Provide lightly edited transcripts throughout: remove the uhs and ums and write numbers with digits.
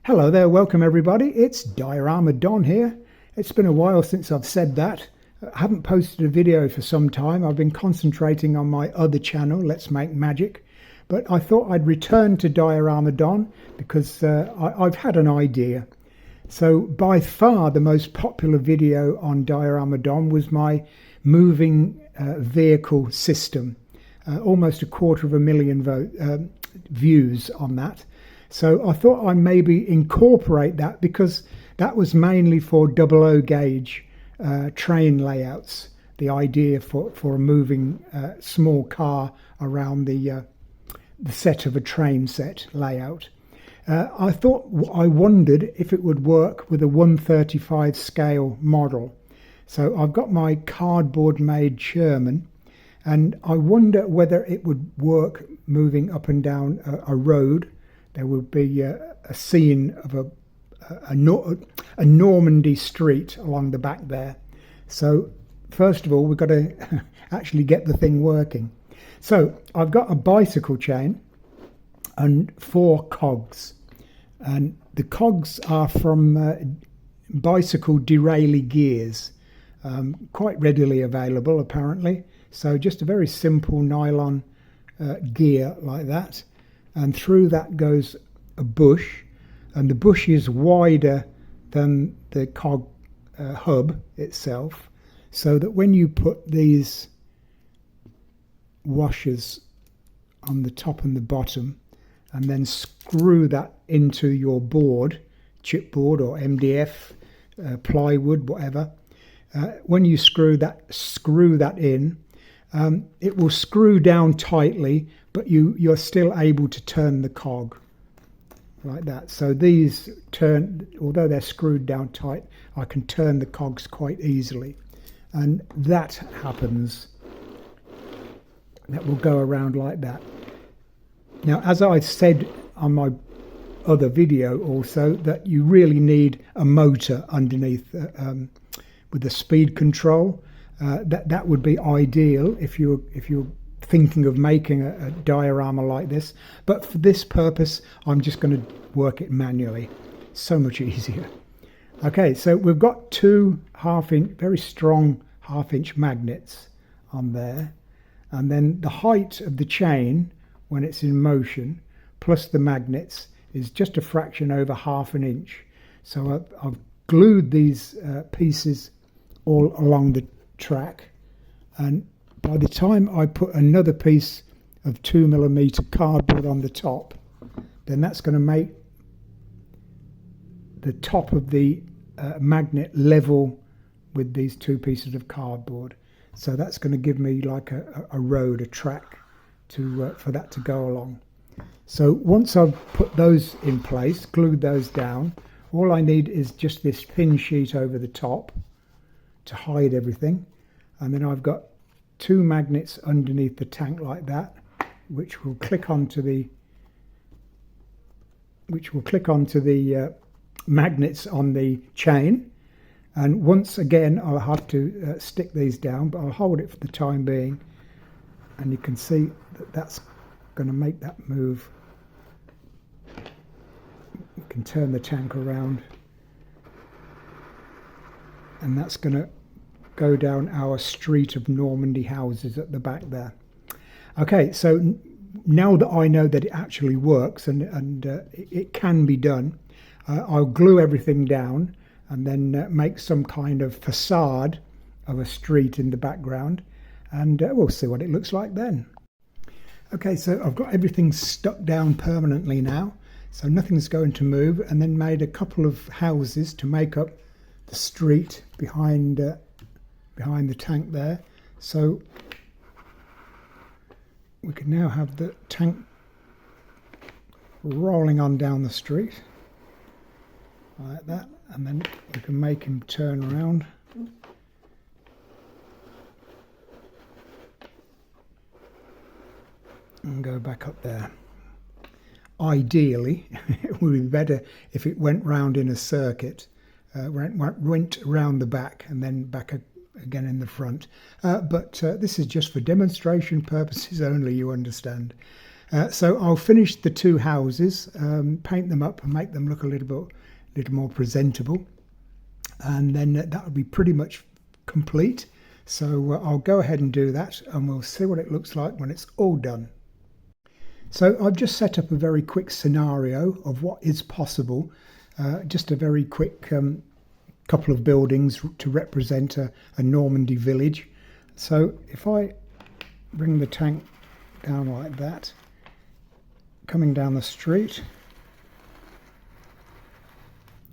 Hello there, welcome everybody. It's Diorama Don here. It's been a while since I've said that. I haven't posted a video for some time. I've been concentrating on my other channel, Let's Make Magic. But I thought I'd return to Diorama Don because I've had an idea. So by far the most popular video on Diorama Don was my moving vehicle system. Almost 250,000 views on that. So I thought I'd maybe incorporate that because that was mainly for 00 gauge train layouts. The idea for a moving small car around the set of a train set layout. I wondered if it would work with a 1/35 scale model. So I've got my cardboard made Sherman, and I wonder whether it would work moving up and down a road. There would be a scene of a Normandy street along the back there. So first of all, we've got to actually get the thing working. So I've got a bicycle chain and 4 cogs. And the cogs are from bicycle derailleur gears, quite readily available apparently. So just a very simple nylon gear like that. And through that goes a bush, and the bush is wider than the cog hub itself, so that when you put these washers on the top and the bottom and then screw that into your board, chipboard or MDF, plywood, whatever, when you screw that in, it will screw down tightly, but you're still able to turn the cog like that. So these turn, although they're screwed down tight, I can turn the cogs quite easily. And that happens, that will go around like that. Now, as I said on my other video also, that you really need a motor underneath with the speed control. That would be ideal if you're thinking of making a diorama like this, but for this purpose I'm just going to work it manually. So much easier. Okay, so we've got 2 very strong half-inch magnets on there, and then the height of the chain when it's in motion plus the magnets is just a fraction over ½ an inch. So I've glued these pieces all along the track, and by the time I put another piece of 2mm cardboard on the top, then that's going to make the top of the magnet level with these 2 pieces of cardboard. So that's going to give me like a road, a track for that to go along. So once I've put those in place, glued those down, all I need is just this pin sheet over the top to hide everything. And then I've got 2 magnets underneath the tank like that, which will click onto the magnets on the chain. And once again I'll have to stick these down, but I'll hold it for the time being, and you can see that that's going to make that move. You can turn the tank around, and that's going to go down our street of Normandy houses at the back there. Okay, so now that I know that it actually works and it can be done, I'll glue everything down and then make some kind of facade of a street in the background, and we'll see what it looks like then. Okay, so I've got everything stuck down permanently now, so nothing's going to move, and then made a couple of houses to make up the street behind the tank there. So we can now have the tank rolling on down the street like that, and then we can make him turn around. And go back up there. Ideally, it would be better if it went round in a circuit, went round the back and then back again in the front. But this is just for demonstration purposes only, you understand. So I'll finish the two houses, paint them up and make them look a little more presentable, and then that will be pretty much complete. So I'll go ahead and do that, and we'll see what it looks like when it's all done. So I've just set up a very quick scenario of what is possible, just a very quick couple of buildings to represent a Normandy village. So if I bring the tank down like that, coming down the street,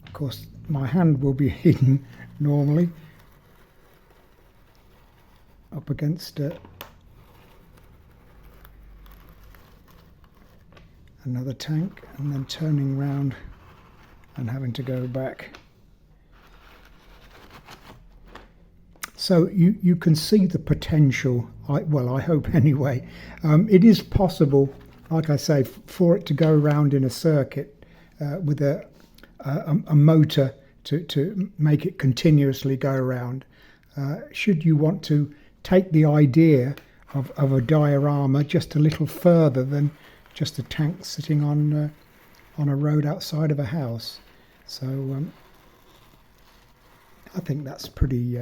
of course my hand will be hidden normally up against another tank, and then turning round and having to go back. So you can see the potential, well, I hope anyway. It is possible, like I say, for it to go around in a circuit with a motor to make it continuously go around. Should you want to take the idea of a diorama just a little further than just a tank sitting on a road outside of a house. So I think that's pretty...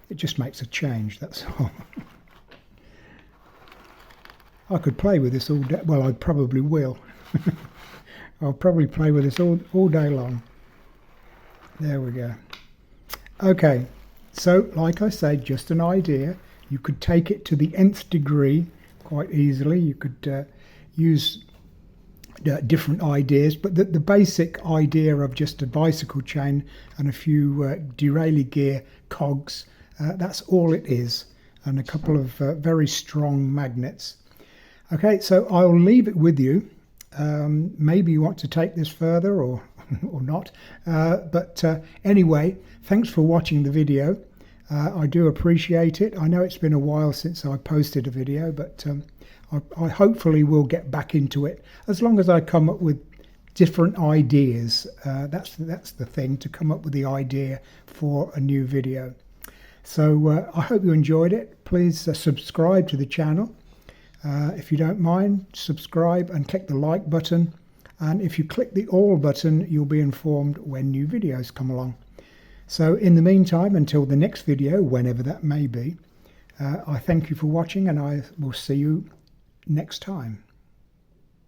it just makes a change, that's all. I could play with this all day. Well, I probably will. I'll probably play with this all day long. There we go. Okay, so like I say, just an idea. You could take it to the nth degree quite easily. You could use different ideas, but the basic idea of just a bicycle chain and a few derailleur gear cogs, that's all it is, and a couple of very strong magnets. Okay, so I'll leave it with you. Maybe you want to take this further or not, but anyway, thanks for watching the video. I do appreciate it. I know it's been a while since I posted a video, but I hopefully will get back into it as long as I come up with different ideas. That's the thing, to come up with the idea for a new video. So I hope you enjoyed it. Please subscribe to the channel. If you don't mind, subscribe and click the like button. And if you click the all button, you'll be informed when new videos come along. So in the meantime, until the next video, whenever that may be, I thank you for watching, and I will see you next time.